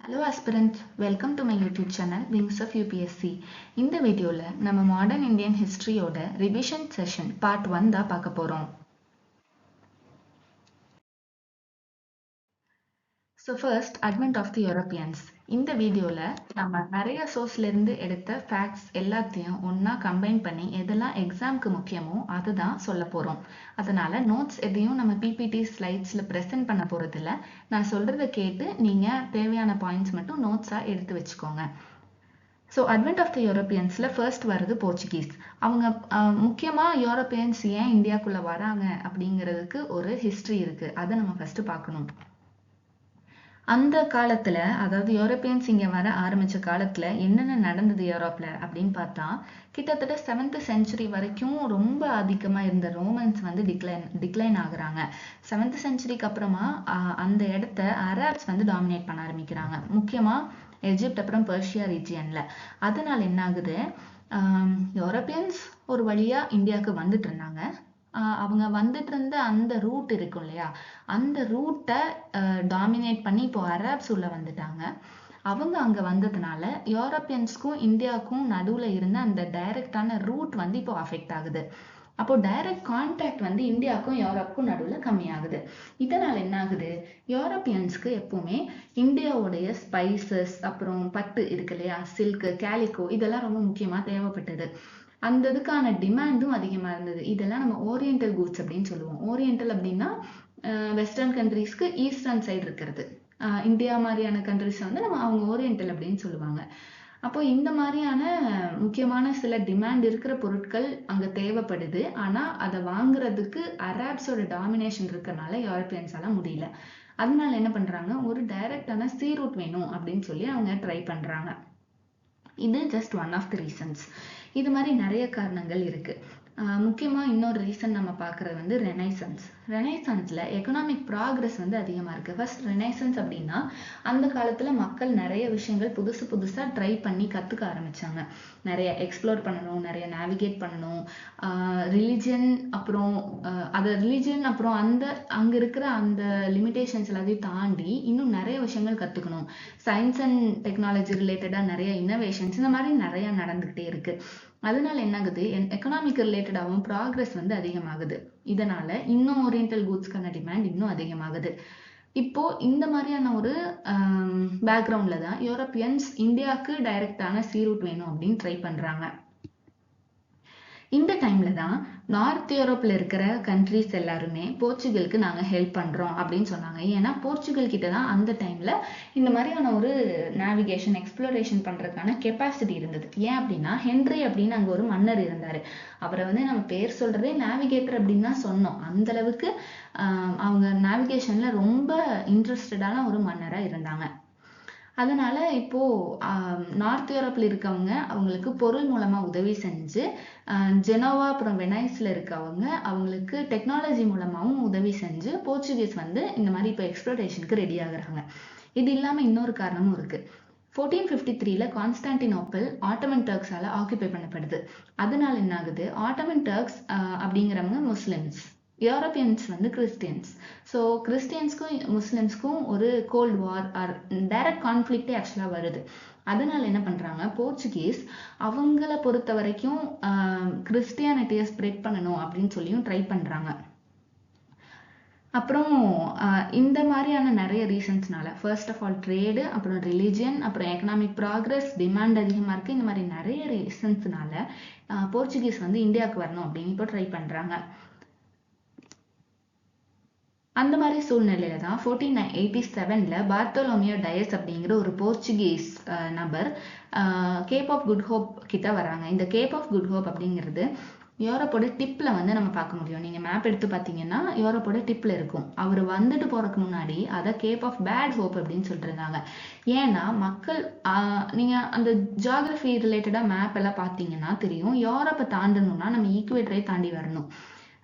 Hello aspirants, welcome to my YouTube channel Wings of UPSC. இந்த வீடியோல நம்ம modern Indian ஹிஸ்டரியோட ரிவிஷன் செஷன் பார்ட் 1 தான் பார்க்க போறோம். So first, advent of the Europeans. இந்த வீடியோல நம்ம நிறைய சோர்ஸ்ல இருந்து எடுத்த ஃபேக்ட்ஸ் எல்லாத்தையும் ஒண்ணா கம்பைன் பண்ணி எதெல்லாம் எக்ஸாம்க்கு முக்கியமோ அதுதான் சொல்ல போறோம். அதனால நோட்ஸ் எதையும் நம்ம பிபிடி ஸ்லைட்ஸ்ல பிரசன்ட் பண்ண போறது இல்ல. நான் சொல்றதை கேட்டு நீங்க தேவையான பாயிண்ட்ஸ் மட்டும் நோட்ஸா எடுத்து வச்சுக்கோங்க. ஸோ அட்வென்ட் ஆஃப் த யூரோப்பியன்ஸில் ஃபர்ஸ்ட் வர்றது போர்ச்சுகீஸ். அவங்க முக்கியமாக யூரோப்பியன்ஸ் ஏன் இந்தியாக்குள்ளே வராங்க அப்படிங்கிறதுக்கு ஒரு ஹிஸ்ட்ரி இருக்குது. அதை நம்ம ஃபஸ்ட்டு பார்க்கணும். அந்த காலத்துல, அதாவது யூரோப்பியன்ஸ் இங்க வர ஆரம்பிச்ச காலத்துல என்னென்ன நடந்தது யூரோப்ல அப்படின்னு பார்த்தா, கிட்டத்தட்ட 7th century வரைக்கும் ரொம்ப அதிகமா இருந்த ரோமன்ஸ் வந்து டிக்ளைன் ஆகுறாங்க. 7th centuryக்கு அப்புறமா அந்த இடத்த அரப்ஸ் வந்து டாமினேட் பண்ண ஆரம்பிக்கிறாங்க, முக்கியமா எஜிப்ட் அப்புறம் பெர்ஷியா ரீஜியன்ல. அதனால என்ன ஆகுது, யூரோப்பியன்ஸ் ஒரு வழியா இந்தியாவுக்கு வந்துட்டு இருந்தாங்க. அவங்க வந்துட்டு இருந்த அந்த ரூட் இருக்கும் இல்லையா, அந்த ரூட்டை டாமினேட் பண்ணி இப்போ அரப்ஸ் உள்ள வந்துட்டாங்க. அவங்க அங்க வந்ததுனால யூரோப்பியன்ஸ்க்கும் இந்தியாவுக்கும் நடுவுல இருந்த அந்த டைரக்டான ரூட் வந்து இப்போ அஃபெக்ட் ஆகுது. அப்போ டைரக்ட் கான்டாக்ட் வந்து இந்தியாவுக்கும் யூரோப்புக்கும் நடுவுல கம்மியாகுது. இதனால என்ன ஆகுது, யூரோப்பியன்ஸ்க்கு எப்பவுமே இந்தியாவுடைய ஸ்பைசஸ் அப்புறம் பட்டு இருக்கு இல்லையா, சில்க், கேலிகோ, இதெல்லாம் ரொம்ப முக்கியமா தேவைப்பட்டது. அந்த இதுக்கான டிமாண்டும் அதிகமா இருந்தது. இதெல்லாம் நம்ம ஓரியன்டல் கூட்ஸ் அப்படின்னு சொல்லுவோம். ஓரியன்டல் அப்படின்னா வெஸ்டர்ன் கண்ட்ரீஸ்க்கு ஈஸ்டர்ன் சைடு இருக்கிறது. இந்தியா மாதிரியான கண்ட்ரிஸ் வந்து நம்ம அவங்க ஓரியன்டல் அப்படின்னு சொல்லுவாங்க. அப்போ இந்த மாதிரியான முக்கியமான சில டிமாண்ட் இருக்கிற பொருட்கள் அங்க தேவைப்படுது. ஆனா அதை வாங்குறதுக்கு அரப்ஸோட டாமினேஷன் இருக்கறனால யூரோப்பியன்ஸால முடியல. அதனால என்ன பண்றாங்க, ஒரு டைரக்டான சீ ரூட் வேணும் அப்படின்னு சொல்லி அவங்க ட்ரை பண்றாங்க. இது just one of the reasons. இது மாதிரி நிறைய காரணங்கள் இருக்கு. முக்கியமா இன்னொரு ரீசன் நம்ம பார்க்கறது வந்து ரெனைசன்ஸ். ரெனைசன்ஸ்ல எக்கனாமிக் ப்ராக்ரஸ் வந்து அதிகமா இருக்கு. ஃபர்ஸ்ட் ரெனைசன்ஸ் அப்படின்னா அந்த காலத்துல மக்கள் நிறைய விஷயங்கள் புதுசா ட்ரை பண்ணி கத்துக்க ஆரம்பிச்சாங்க. நிறைய எக்ஸ்ப்ளோர் பண்ணணும், நிறைய நேவிகேட் பண்ணணும், ரிலிஜன் அப்புறம் அப்புறம் அங்க இருக்கிற அந்த லிமிடேஷன்ஸ் எல்லாத்தையும் தாண்டி இன்னும் நிறைய விஷயங்கள் கத்துக்கணும். சயின்ஸ் அண்ட் டெக்னாலஜி ரிலேட்டடா நிறைய இன்னோவேஷன்ஸ் இந்த மாதிரி நிறைய நடந்துகிட்டே இருக்கு. அதனால என்ன ஆகுது, எக்கனாமிக் ரிலேட்டடாகவும் ப்ராக்ரஸ் வந்து அதிகமாகுது. இதனால இன்னும் ஓரியன்டல் கூட்ஸ்க்கான டிமாண்ட் இன்னும் அதிகமாகுது. இப்போ இந்த மாதிரியான ஒரு பேக்ரவுண்ட்ல தான் யூரோப்பியன்ஸ் இந்தியாவுக்கு டைரக்டான சீ ரூட் வேணும் அப்படின்னு ட்ரை பண்றாங்க. இந்த டைம்ல தான் நார்த் யூரோப்ல இருக்கிற கண்ட்ரிஸ் எல்லாருமே போர்ச்சுகலுக்கு நாங்க ஹெல்ப் பண்றோம் அப்படின்னு சொன்னாங்க. ஏன்னா போர்ச்சுகல் கிட்ட தான் அந்த டைம்ல இந்த மாதிரியான ஒரு நேவிகேஷன் எக்ஸ்ப்ளோரேஷன் பண்றதுக்கான கெப்பாசிட்டி இருந்தது. ஏன் அப்படின்னா ஹென்றி அப்படின்னு அங்க ஒரு மன்னர் இருந்தாரு. அவரை வந்து நம்ம பேர் சொல்றதே நேவிகேட்டர் அப்படின்னு தான் சொன்னோம். அந்த அளவுக்கு அவங்க நேவிகேஷன்ல ரொம்ப இன்ட்ரெஸ்டடான ஒரு மன்னரா இருந்தாங்க. அதனால இப்போ நார்த் யூரோப்ல இருக்கவங்க அவங்களுக்கு பொருள் மூலமா உதவி செஞ்சு, ஜெனோவா அப்புறம் வெனைஸ்ல இருக்கவங்க அவங்களுக்கு டெக்னாலஜி மூலமாவும் உதவி செஞ்சு போர்ச்சுகீஸ் வந்து இந்த மாதிரி இப்போ எக்ஸ்ப்ளோரேஷனுக்கு ரெடி ஆகுறாங்க. இது இல்லாம இன்னொரு காரணமும் இருக்கு. 1453ல கான்ஸ்டான்டினோப்பிள் ஆட்டோமன் டர்க்ஸால ஆக்குபை பண்ணப்படுது. அதனால என்ன ஆகுது, ஆட்டோமன் டர்க்ஸ் அப்படிங்கிறவங்க முஸ்லிம்ஸ், யூரோப்பியன்ஸ் வந்து கிறிஸ்டியன்ஸ். ஸோ கிறிஸ்டியன்ஸ்க்கும் முஸ்லிம்ஸ்க்கும் ஒரு கோல்டு வார் ஆர் டைரக்ட் கான்ஃப்ளிக்டே ஆக்சுவலாக வருது. அதனால என்ன பண்றாங்க, போர்ச்சுகீஸ் அவங்கள பொறுத்த வரைக்கும் கிறிஸ்டியானிட்டியை ஸ்ப்ரெட் பண்ணணும் அப்படின்னு சொல்லியும் ட்ரை பண்றாங்க. அப்புறம் இந்த மாதிரியான நிறைய ரீசன்ஸ்னால ஃபர்ஸ்ட் ஆஃப் ஆல் ட்ரேடு, அப்புறம் ரிலிஜியன், அப்புறம் எக்கனாமிக் ப்ராக்ரஸ், டிமாண்ட் அதிகமா இருக்கு. இந்த மாதிரி நிறைய ரீசன்ஸ்னால போர்ச்சுகீஸ் வந்து இந்தியாவுக்கு வரணும் அப்படின்னு இப்போ ட்ரை பண்றாங்க. அந்த மாதிரி சூழ்நிலையில தான் 1487ல பார்த்தோலோமியோ டயஸ் அப்படிங்கிற ஒரு போர்ச்சுகீஸ் நபர் கேப் ஆஃப் குட் ஹோப் கிட்ட வராங்க. இந்த கேப் ஆஃப் குட் ஹோப் அப்படிங்கிறது யூரோப்போட டிப்ல வந்து நம்ம பார்க்க முடியும். நீங்க மேப் எடுத்து பார்த்தீங்கன்னா யூரோப்போட டிப்ல இருக்கும். அவர் வந்துட்டு போறதுக்கு முன்னாடி அதை கேப் ஆஃப் பேட் ஹோப் அப்படின்னு சொல்லிட்டு இருந்தாங்க. ஏன்னா மக்கள் நீங்க அந்த ஜியாகிரபி ரிலேட்டடா மேப் எல்லாம் பார்த்தீங்கன்னா தெரியும், யூரோப்பை தாண்டணும்னா நம்ம ஈக்குவேட்டரை தாண்டி வரணும்.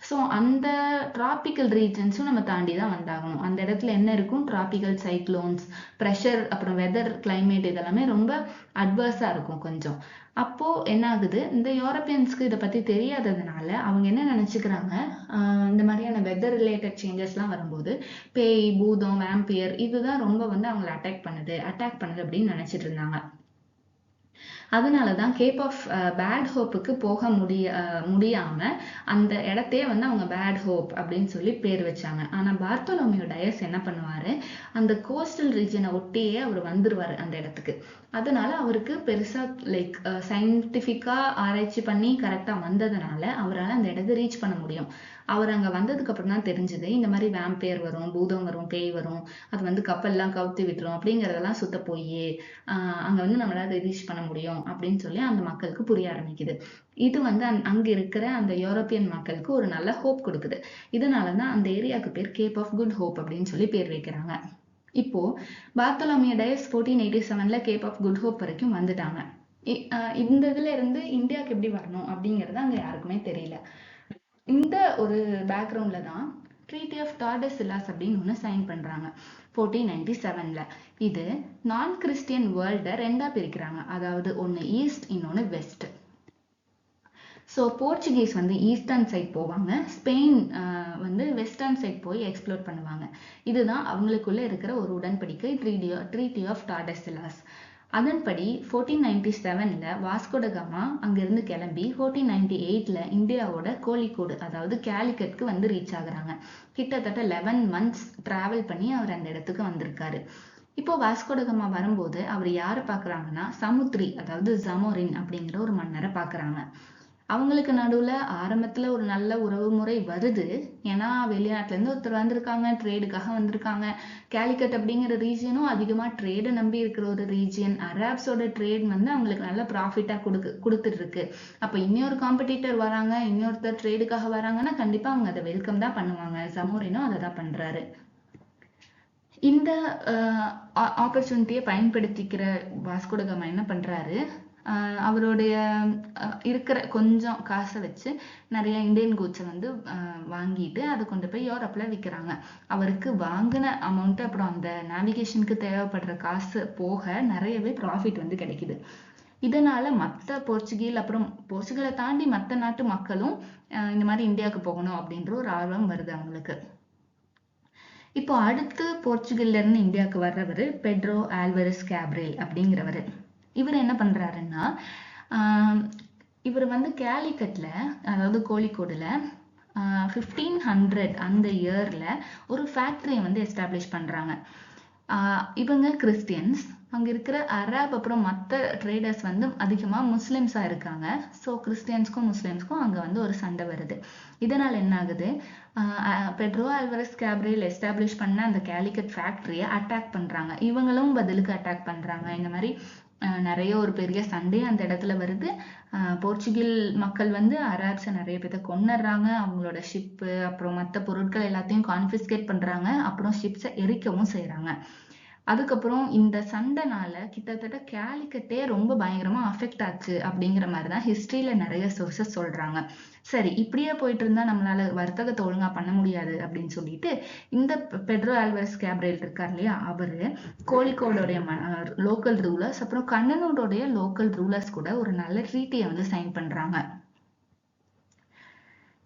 ஸோ அந்த டிராபிக்கல் ரீஜன்ஸும் நம்ம தாண்டி தான் வந்தாகணும். அந்த இடத்துல என்ன இருக்கும், டிராபிக்கல் சைக்ளோன்ஸ், ப்ரெஷர், அப்புறம் வெதர், கிளைமேட் இதெல்லாமே ரொம்ப அட்வர்ஸா இருக்கும் கொஞ்சம். அப்போ என்ன ஆகுது, இந்த யூரோப்பியன்ஸ்க்கு இதை பத்தி தெரியாததுனால அவங்க என்ன நினைச்சுக்கிறாங்க, இந்த மாதிரியான வெதர் ரிலேட்டட் சேஞ்சஸ்லாம் வரும்போது பேய், பூதம், வேம்பியர் இதுதான் ரொம்ப வந்து அவங்களை அட்டாக் பண்ணுது அப்படின்னு நினைச்சிட்டு இருந்தாங்க. அதனாலதான் கேப் ஆஃப் பேட் ஹோப்புக்கு போக முடியாம அந்த இடத்தையே வந்து அவங்க பேட் ஹோப் அப்படின்னு சொல்லி பேர் வச்சாங்க. ஆனா பார்த்தோலோமியோ டயஸ் என்ன பண்ணுவாரு, அந்த கோஸ்டல் ரீஜனை ஒட்டியே அவர் வந்துருவாரு அந்த இடத்துக்கு. அதனால அவருக்கு பெருசா லைக் சயின்டிபிக்கா ஆராய்ச்சி பண்ணி கரெக்டா வந்ததுனால அவரால் அந்த இடத்தை ரீச் பண்ண முடியும். அவர் அங்க வந்ததுக்கு அப்புறம் தான் தெரிஞ்சது, இந்த மாதிரி வேம்பயர் வரும், பூதம் வரும், பேய் வரும், அது வந்து கப்பல்லாம் கவுத்து விட்டுரும் அப்படிங்கறதெல்லாம் சுத்த போய் அங்க வந்து நம்மளால ரீச் பண்ண முடியும் அப்படின்னு சொல்லி அந்த மக்களுக்கு புரிய ஆரம்பிக்குது. இது வந்து அங்க இருக்கிற அந்த யூரோப்பியன் மக்களுக்கு ஒரு நல்ல ஹோப் கொடுக்குது. இதனாலதான் அந்த ஏரியாவுக்கு பேர் கேப் ஆஃப் குட் ஹோப் அப்படின்னு சொல்லி பேர் வைக்கிறாங்க. இப்போ பார்த்தோலோமியோ டயஸ் 1487ல கேப் ஆஃப் குட் ஹோப் வரைக்கும் வந்துட்டாங்க. இந்த இதுல இருந்து இந்தியாவுக்கு எப்படி வரணும் அப்படிங்கறது அங்க யாருக்குமே தெரியல. இந்த ஒரு பேக்ரவுண்ட்ல தான் ட்ரீட்டி ஆஃப் டார்டெசில்லாஸ் அப்படின்னு ஒன்று சைன் பண்றாங்க 1497ல. இது நான் கிறிஸ்டியன் வேர்ல்ட ரெண்டா பிரிக்கிறாங்க, அதாவது ஒன்னு ஈஸ்ட், இன்னொன்னு வெஸ்ட். ஸோ போர்ச்சுகீஸ் வந்து ஈஸ்டர்ன் சைட் போவாங்க, ஸ்பெயின் வந்து வெஸ்டர்ன் சைட் போய் எக்ஸ்ப்ளோர் பண்ணுவாங்க. இதுதான் அவங்களுக்குள்ள இருக்கிற ஒரு உடன்படிக்கை, ட்ரீட்டி ஆஃப் டார்டெசில்லாஸ். அதன்படி 1497ல வாஸ்கோ ட காமா அங்கிருந்து கிளம்பி 1498ல இந்தியாவோட கோழிக்கோடு அதாவது கேலிக்கட்க்கு வந்து ரீச் ஆகுறாங்க. கிட்டத்தட்ட 11 months டிராவல் பண்ணி அவர் அந்த இடத்துக்கு வந்திருக்காரு. இப்போ வாஸ்கோ ட காமா வரும்போது அவர் யாரை பாக்குறாங்கன்னா சமுத்ரி அதாவது ஜமோரின் அப்படிங்கிற ஒரு மன்னரை பாக்குறாங்க. அவங்களுக்கு நடுவுல ஆரம்பத்துல ஒரு நல்ல உறவு முறை வருது. ஏன்னா வெளிநாட்டுல இருந்து ஒருத்தர் வந்திருக்காங்க, ட்ரேடுக்காக வந்திருக்காங்க. கேலிக்கட் அப்படிங்கிற ரீஜியனும் அதிகமா ட்ரேடை நம்பி இருக்கிற ஒரு ரீஜியன். அராப்ஸோட ட்ரேட் வந்து அவங்களுக்கு நல்ல ப்ராஃபிட்டா கொடுத்துட்டு இருக்கு. அப்ப இன்னொரு காம்படிட்டர் வராங்க, இன்னொருத்தர் ட்ரேடுக்காக வராங்கன்னா கண்டிப்பா அவங்க அதை வெல்கம் தான் பண்ணுவாங்க. ஜமோரினும் அதை தான் பண்றாரு. இந்த ஆப்பர்ச்சுனிட்டியை பயன்படுத்திக்கிற வாஸ்கோ ட காமா என்ன பண்றாரு, அவருடைய இருக்கிற கொஞ்சம் காசை வச்சு நிறைய இந்தியன் கூட்ஸை வந்து வாங்கிட்டு அதை கொண்டு போய் யூரோப்ல விற்கிறாங்க. அவருக்கு வாங்கின அமௌண்ட் அப்புறம் அந்த நேவிகேஷனுக்கு தேவைப்படுற காசு போக நிறையவே ப்ராஃபிட் வந்து கிடைக்குது. இதனால மற்ற அப்புறம் போர்ச்சுகலை தாண்டி மற்ற நாட்டு மக்களும் இந்த மாதிரி இந்தியாவுக்கு போகணும் அப்படின்ற ஒரு ஆர்வம் வருது அவங்களுக்கு. இப்போ அடுத்து போர்ச்சுகல்ல இருந்து இந்தியாவுக்கு வர்றவர் பெட்ரோ ஆல்வரஸ் கேப்ரியல் அப்படிங்கிறவர். இவர் என்ன பண்றாருன்னா, இவர் வந்து கேலிக்கட்ல அதாவது கோழிக்கோடுல 1500 அந்த இயர்ல ஒரு ஃபேக்டரியை வந்து எஸ்டாப்ளிஷ் பண்றாங்க. இவங்க கிறிஸ்டியன்ஸ், அங்க இருக்கிற அரப் அப்புறம் மற்ற ட்ரேடர்ஸ் வந்து அதிகமா முஸ்லிம்ஸா இருக்காங்க. ஸோ கிறிஸ்டியன்ஸ்க்கும் முஸ்லிம்ஸ்க்கும் அங்க வந்து ஒரு சண்டை வருது. இதனால என்ன ஆகுது, பெட்ரோ ஆல்வரஸ் கேப்ரியல் எஸ்டாப்ளிஷ் பண்ண அந்த கேலிக்கட் ஃபேக்டரியை அட்டாக் பண்றாங்க. இவங்களும் பதிலுக்கு அட்டாக் பண்றாங்க. இந்த மாதிரி நிறைய ஒரு பெரிய சண்டே அந்த இடத்துல வருது. போர்ச்சுகல் மக்கள் வந்து அரப்ஸை நிறைய பேர்த்த கொன்னுடுறாங்க. அவங்களோட ஷிப்பு அப்புறம் மற்ற பொருட்கள் எல்லாத்தையும் கான்ஃபிஸ்கேட் பண்றாங்க. அப்புறம் ஷிப்ஸை எரிக்கவும் செய்யறாங்க. அதுக்கப்புறம் இந்த சண்டைனால கிட்டத்தட்ட கேலிக்கட்டே ரொம்ப பயங்கரமா அஃபெக்ட் ஆச்சு அப்படிங்கிற மாதிரிதான் ஹிஸ்டரியில நிறைய சோர்சஸ் சொல்றாங்க. சரி, இப்படியே போயிட்டு இருந்தா நம்மளால வர்த்தகத்தை ஒழுங்கா பண்ண முடியாது அப்படின்னு சொல்லிட்டு இந்த பெட்ரோ ஆல்வரஸ் கேப்ரியல் இருக்கார் இல்லையா, அவரு கோழிக்கோடுடைய லோக்கல் ரூலர்ஸ் அப்புறம் கண்ணனூருடைய லோக்கல் ரூலர்ஸ் கூட ஒரு நல்ல ட்ரீட்டியை வந்து சைன் பண்றாங்க.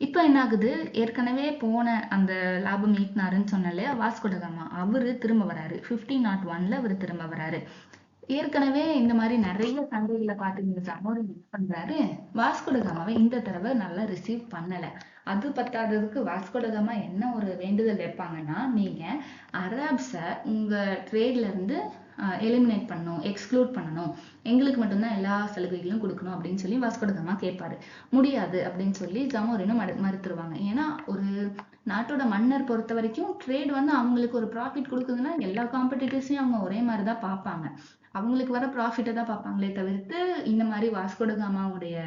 இப்ப என்ன ஆகுது, ஏற்கனவே போன அந்த லாபம் ஈட்டினாருன்னு சொன்ன இல்லையா வாஸ்கோ ட காமா, அவரு திரும்ப வராரு. 1501ல அவரு திரும்ப வராரு. ஏற்கனவே இந்த மாதிரி நிறைய சண்டைகளை பார்த்து ஜமோரின் என்ன பண்றாரு, வாஸ்கோ ட காமாவை இந்த தடவை நல்லா ரிசீவ் பண்ணல. அது பத்தாததுக்கு வாஸ்கோ ட காமா என்ன ஒரு வேண்டுதல் வைப்பாங்கன்னா, நீங்க அரப்ஸை உங்க ட்ரேட்ல இருந்து எலிமினேட் பண்ணணும், எக்ஸ்க்ளூட் பண்ணணும், எங்களுக்கு மட்டும்தான் எல்லா சலுகைகளும் கொடுக்கணும் அப்படின்னு சொல்லி வாஸ்கோ ட காமா கேட்பாரு. முடியாது அப்படின்னு சொல்லி ஜமோரினும் மறுத்துருவாங்க. ஏன்னா ஒரு நாட்டோட மன்னர் பொறுத்த வரைக்கும் ட்ரேட் வந்து அவங்களுக்கு ஒரு ப்ராஃபிட் கொடுக்குதுன்னா எல்லா காம்படிட்டர்ஸையும் அவங்க ஒரே மாதிரிதான் பார்ப்பாங்க. அவங்களுக்கு வர ப்ராஃபிட்டை தான் பார்ப்பாங்களே தவிர்த்து இந்த மாதிரி வாஸ்கோ ட காமாவுடைய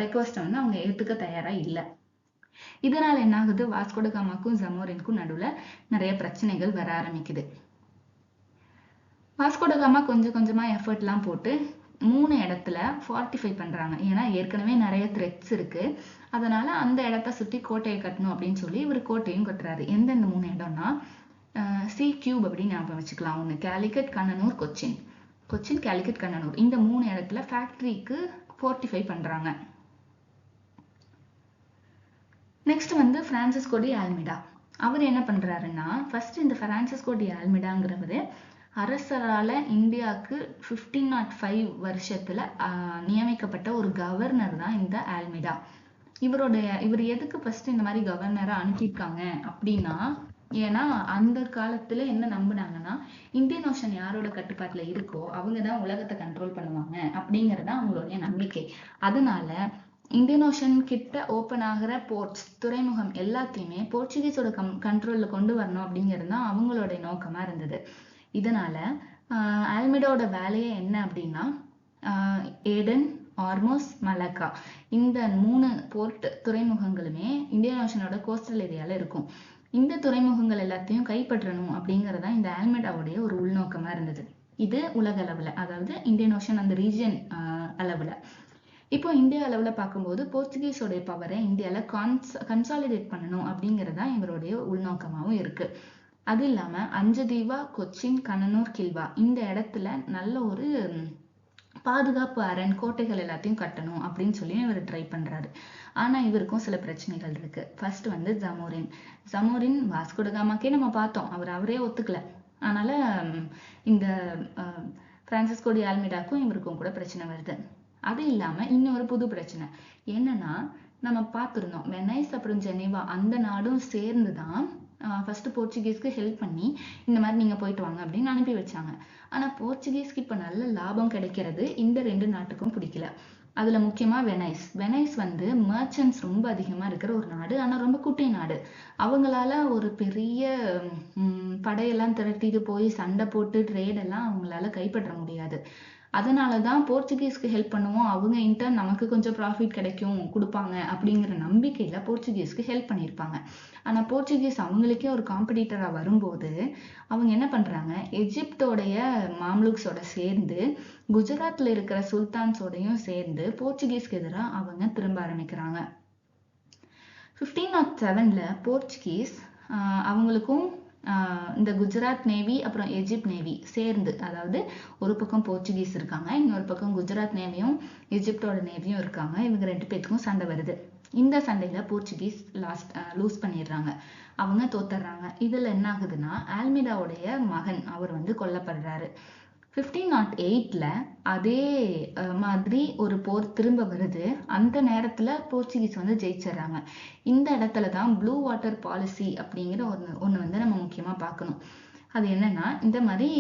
ரெக்வஸ்ட்டை வந்து அவங்க ஏத்துக்க தயாரா இல்லை. இதனால என்ன ஆகுது, வாஸ்கோ ட காமாக்கும் ஜமோரினுக்கும் நடுவுல நிறைய பிரச்சனைகள் வர ஆரம்பிக்குது. வாஸ்கோ ட காமா கொஞ்சம் கொஞ்சமா எஃபர்ட் எல்லாம் போட்டு 3 இடத்துல ஃபார்ட்டிஃபை பண்றாங்க. ஏன்னா ஏற்கனவே நிறைய த்ரெட்ஸ் இருக்கு. அதனால அந்த இடத்த சுத்தி கோட்டையை கட்டணும் அப்படின்னு சொல்லி இவர் கோட்டையும் கட்டுறாரு. எந்தெந்த 3 இடம்னா சி கியூப் அப்படின்னு ஞாபகம் வச்சுக்கலாம். ஒன்று கேலிக்கட், கண்ணனூர், கொச்சின். கொச்சின், கேலிக்கட், கண்ணனூர் இந்த 3 இடத்துல ஃபேக்டரிக்கு ஃபோர்ட்டிஃபை பண்றாங்க. நெக்ஸ்ட் வந்து பிரான்சிஸ்கோ டி ஆல்மிடா. அவர் என்ன பண்றாருன்னா, ஃபர்ஸ்ட் இந்த பிரான்சிஸ்கோ டி ஆல்மிடாங்கிறவரு அரசரால இந்தியாவுக்கு 1505 வருஷத்துல நியமிக்கப்பட்ட ஒரு கவர்னர் தான் இந்த ஆல்மிடா. இவர் எதுக்கு ஃபர்ஸ்ட் இந்த மாதிரி கவர்னரை அனுப்பியிருக்காங்க அப்படின்னா, ஏன்னா அந்த காலத்துல என்ன நம்பினாங்கன்னா, இந்தியன் ஓஷன் யாரோட கட்டுப்பாட்டுல இருக்கோ அவங்கதான் உலகத்தை கண்ட்ரோல் பண்ணுவாங்க அப்படிங்கறது அவங்களுடைய நம்பிக்கை. அதனால இந்தியன் ஓஷன் கிட்ட ஓப்பன் ஆகிற போர்ட்ஸ், துறைமுகம் எல்லாத்தையுமே போர்ச்சுகீஸோட கண்ட்ரோல்ல கொண்டு வரணும் அப்படிங்கிறது தான் அவங்களுடைய நோக்கமா இருந்தது. இதனால ஆல்மிடாவோட வேலையே என்ன அப்படின்னா, ஏடன், ஆர்மோஸ், மலக்கா இந்த 3 போர்ட் துறைமுகங்களுமே இந்தியன் ஓஷனோட கோஸ்டல் ஏரியால இருக்கும். இந்த துறைமுகங்கள் எல்லாத்தையும் கைப்பற்றணும் அப்படிங்கறதா இந்த ஆல்மிடாவுடைய ஒரு உள்நோக்கமா இருந்தது. இது உலக அளவுல, அதாவது இந்தியன் ஓஷன் அந்த ரீஜியன் அளவுல. இப்போ இந்தியா அளவுல பார்க்கும்போது போர்ச்சுகீஸோடைய பவரை இந்தியால கன்சாலிடேட் பண்ணணும் அப்படிங்கறதா இவருடைய உள்நோக்கமாவும் இருக்கு. அது இல்லாம அஞ்சதீவா, கொச்சின், கண்ணனூர், கில்வா இந்த இடத்துல நல்ல ஒரு பாதுகாப்பு அரண், கோட்டைகள் எல்லாத்தையும் கட்டணும் அப்படின்னு சொல்லி இவர் ட்ரை பண்றாரு. ஆனா இவருக்கும் சில பிரச்சனைகள் இருக்கு. ஃபர்ஸ்ட் வந்து ஜமோரின் வாஸ்கோ ட காமாக்கே நம்ம பார்த்தோம், அவரே ஒத்துக்கல. அதனால இந்த பிரான்சிஸ்கோ டி ஆல்மிடாக்கும் இவருக்கும் கூட பிரச்சனை வருது. அது இல்லாம இன்னொரு புது பிரச்சனை என்னன்னா, நம்ம பார்த்திருந்தோம் வெனைஸ் அப்புறம் ஜெனீவா அந்த நாடும் சேர்ந்துதான் ஃபர்ஸ்ட் போர்ச்சுகீஸ்க்கு ஹெல்ப் பண்ணி இந்த மாதிரி நீங்க போயிட்டு வாங்க அப்படின்னு அனுப்பி வச்சாங்க. ஆனா போர்ச்சுகீஸ்க்கு இப்ப நல்ல லாபம் கிடைக்கிறது இந்த 2 நாட்டுக்கும் பிடிக்கல. அதுல முக்கியமா வெனைஸ் வந்து மர்ச்சன்ட்ஸ் ரொம்ப அதிகமா இருக்கிற ஒரு நாடு. ஆனா ரொம்ப குட்டி நாடு. அவங்களால ஒரு பெரிய படையெல்லாம் திரட்டிட்டு போய் சண்டை போட்டு ட்ரேட் எல்லாம் அவங்களால கைப்பற்ற முடியாது. அதனாலதான் போர்ச்சுகீஸ்க்கு ஹெல்ப் பண்ணுவோம், அவங்க இன்டர்ன் நமக்கு கொஞ்சம் ப்ராஃபிட் கிடைக்கும் கொடுப்பாங்க அப்படிங்கிற நம்பிக்கையில போர்ச்சுகீஸ்க்கு ஹெல்ப் பண்ணியிருப்பாங்க. ஆனா போர்ச்சுகீஸ் அவங்களுக்கே ஒரு காம்படிட்டரா வரும்போது அவங்க என்ன பண்றாங்க, எஜிப்டோடைய மாம்லுக்ஸோட சேர்ந்து குஜராத்ல இருக்கிற சுல்தான்ஸோடையும் சேர்ந்து போர்ச்சுகீஸ்க்கு எதிராக அவங்க திரும்ப ஆரம்பிக்கிறாங்க. 1507ல போர்ச்சுகீஸ் அவங்களுக்கும் இந்த குஜராத் நேவி அப்புறம் எஜிப்ட் நேவி சேர்ந்து, அதாவது ஒரு பக்கம் போர்ச்சுகீஸ் இருக்காங்க, இன்னொரு பக்கம் குஜராத் நேவியும் எஜிப்டோட நேவியும் இருக்காங்க. இவங்க 2 பேருக்கும் சண்டை வருது. இந்த சண்டையில போர்ச்சுகீஸ் லூஸ் பண்ணிடுறாங்க, அவங்க தோத்துறாங்க. இதுல என்ன ஆகுதுன்னா, ஆல்மிடாவுடைய மகன் அவர் வந்து கொல்லப்படுறாரு. 1508ல அதே மாதிரி ஒரு போர் திரும்ப வருது. அந்த நேரத்துல போர்ச்சுகீஸ் வந்து ஜெயிச்சிடுறாங்க. இந்த இடத்துலதான் ப்ளூ வாட்டர் பாலிசி அப்படிங்கிற ஒண்ணு வந்து நம்ம முக்கியமா பார்க்கணும். அது என்னன்னா, இந்த மாதிரி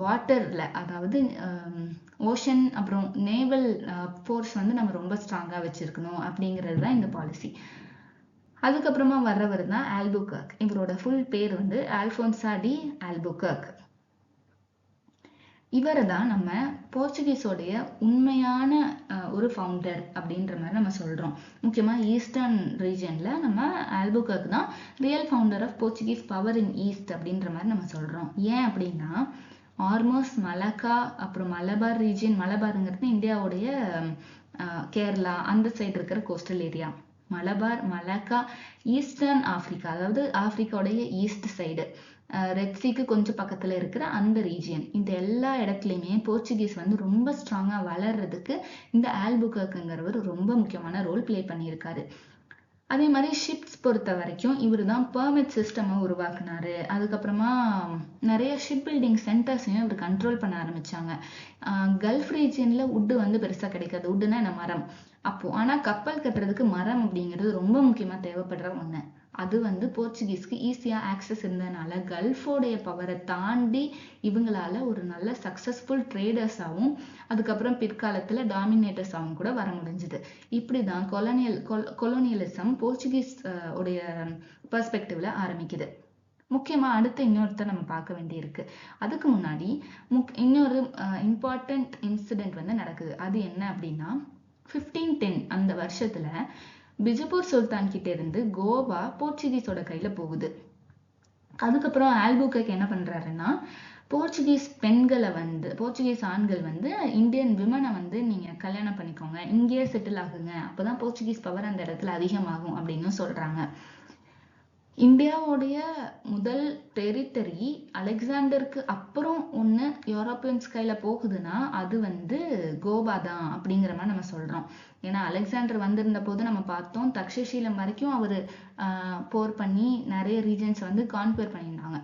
வாட்டர்ல, அதாவது ஓஷன் அப்புறம் நேவல் ஃபோர்ஸ் வந்து நம்ம ரொம்ப ஸ்ட்ராங்கா வச்சிருக்கணும் அப்படிங்கிறது தான் இந்த பாலிசி. அதுக்கப்புறமா வர்றவர் தான் ஆல்புகர்க். இவரோட ஃபுல் பேர் வந்து ஆல்போன்சா டி ஆல்புகர்க். இவரை தான் நம்ம போர்ச்சுகீஸோடைய உண்மையான ஒரு ஃபவுண்டர் அப்படின்ற மாதிரி நம்ம சொல்றோம். முக்கியமா ஈஸ்டர்ன் ரீஜன்ல நம்ம ஆல்புகர்க் தான் real founder of Portuguese power in east அப்படின்ற மாதிரி நம்ம சொல்றோம். ஏன் அப்படின்னா, ஆர்மோஸ், மலக்கா அப்புறம் மலபார் ரீஜியன், மலபாருங்கிறது இந்தியாவுடைய கேரளா அந்த சைடு இருக்கிற coastal area. Malabar, Malacca, eastern Africa, அதாவது ஆப்பிரிக்காவுடைய ஈஸ்ட் சைடு, ரெட் சீக்கு கொஞ்சம் பக்கத்துல இருக்கிற அந்த ரீஜியன், இந்த எல்லா இடத்துலயுமே போர்ச்சுகீஸ் வந்து ரொம்ப ஸ்ட்ராங்கா வளர்றதுக்கு இந்த ஆல்புகர்க்ங்கிறவர் ரொம்ப முக்கியமான ரோல் பிளே பண்ணியிருக்காரு. அதே மாதிரி ஷிப்ஸ் பொறுத்த வரைக்கும் இவர் தான் பெர்மிட் சிஸ்டமை உருவாக்குனாரு. அதுக்கப்புறமா நிறைய ஷிப் பில்டிங் சென்டர்ஸையும் இவர் கண்ட்ரோல் பண்ண ஆரம்பிச்சாங்க. கல்ஃப் ரீஜியன்ல உட்டு வந்து பெருசா கிடைக்காது, உட்டுனா என்ன மரம். ஆனா கப்பல் கட்டுறதுக்கு மரம் அப்படிங்கிறது ரொம்ப முக்கியமா தேவைப்படுற ஒண்ணு. அது வந்து போர்ச்சுகீஸ்க்கு ஈஸியா ஆக்சஸ் இருந்ததுனால கல்ஃபோடைய பவரை தாண்டி இவங்களால ஒரு நல்ல சக்சஸ்ஃபுல் ட்ரேடர்ஸாகவும் அதுக்கப்புறம் பிற்காலத்துல டாமினேட்டர்ஸாகவும் கூட வர முடிஞ்சது. இப்படிதான் கொலோனியலிசம் போர்ச்சுகீஸ் உடைய பெர்ஸ்பெக்டிவ்ல ஆரம்பிக்குது. முக்கியமா அடுத்த இன்னொருத்தர் நம்ம பார்க்க வேண்டியிருக்கு. அதுக்கு முன்னாடி இன்னொரு இம்பார்ட்டன்ட் இன்சிடென்ட் வந்து நடக்குது. அது என்ன அப்படின்னா, 1510 அந்த வருஷத்துல பிஜப்பூர் சுல்தான் கிட்ட இருந்து கோவா போர்ச்சுகீஸோட கையில போகுது. அதுக்கப்புறம் ஆல்புகர்க் என்ன பண்றாருன்னா, போர்ச்சுகீஸ் பெண்களை வந்து போர்ச்சுகீஸ் ஆண்கள் வந்து இந்தியன் விமனை வந்து நீங்க கல்யாணம் பண்ணிக்கோங்க, இங்கேயே செட்டில் ஆகுங்க, அப்பதான் போர்ச்சுகீஸ் பவர் அந்த இடத்துல அதிகமாகும் அப்படின்னு சொல்றாங்க. இந்தியாவுடைய முதல் டெரிட்டரி அலெக்சாண்டருக்கு அப்புறம் ஒன்று யூரோப்பியன்ஸ் கையில போகுதுன்னா அது வந்து கோவா தான் அப்படிங்கிற மாதிரி நம்ம சொல்றோம். ஏன்னா அலெக்சாண்டர் வந்திருந்த போது நம்ம பார்த்தோம், தக்ஷசீலம் வரைக்கும் அவர் போர் பண்ணி நிறைய ரீஜன்ஸ் வந்து கான்குவர் பண்ணியிருந்தாங்க.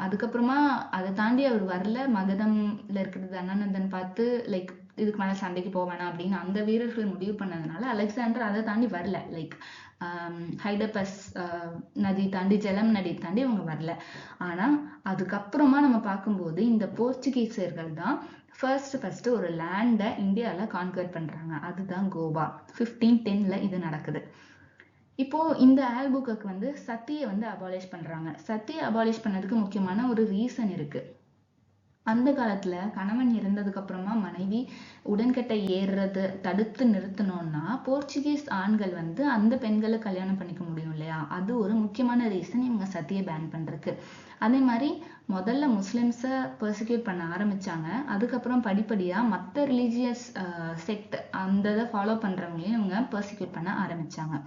அதுக்கப்புறமா அதை தாண்டி அவர் வரல, மகதம்ல இருக்கிறது தனானந்தன் பார்த்து லைக் இதுக்கு மேல சண்டைக்கு போவேணாம் அப்படின்னு அந்த வீரர்கள் முடிவு பண்ணதுனால அலெக்சாண்டர் அதை தாண்டி வரல. லைக் ஹைடப்பஸ் நதி தாண்டி ஜெலம் நதி தாண்டி இவங்க வரல. ஆனா அதுக்கப்புறமா நம்ம பார்க்கும்போது இந்த போர்ச்சுகீசியர்கள் தான் ஃபர்ஸ்ட் ஒரு லேண்டை இந்தியால கான்கர் பண்றாங்க, அதுதான் கோவா. 1510 இது நடக்குது. இப்போ இந்த ஆல்புகர்க் வந்து சத்தியை வந்து அபாலிஷ் பண்றாங்க. சத்தியை அபாலிஷ் பண்ணதுக்கு முக்கியமான ஒரு ரீசன் இருக்கு. அந்த காலத்துல கணவன் இறந்ததுக்கு அப்புறமா மனைவி உடன்கட்டை ஏறுறது தடுத்து நிறுத்தணும்னா போர்ச்சுகீஸ் ஆண்கள் வந்து அந்த பெண்களை கல்யாணம் பண்ணிக்க முடியும் இல்லையா, அது ஒரு முக்கியமான ரீசன் இவங்க சத்தியை பேன் பண்றதுக்கு. அதே மாதிரி முதல்ல முஸ்லிம்ஸை பர்சிக்யூட் பண்ண ஆரம்பிச்சாங்க, அதுக்கப்புறம் படிப்படியா மற்ற ரிலீஜியஸ் செக்ட் அந்த இதை ஃபாலோ பண்றவங்களையும் இவங்க பர்சிக்யூட் பண்ண ஆரம்பிச்சாங்க.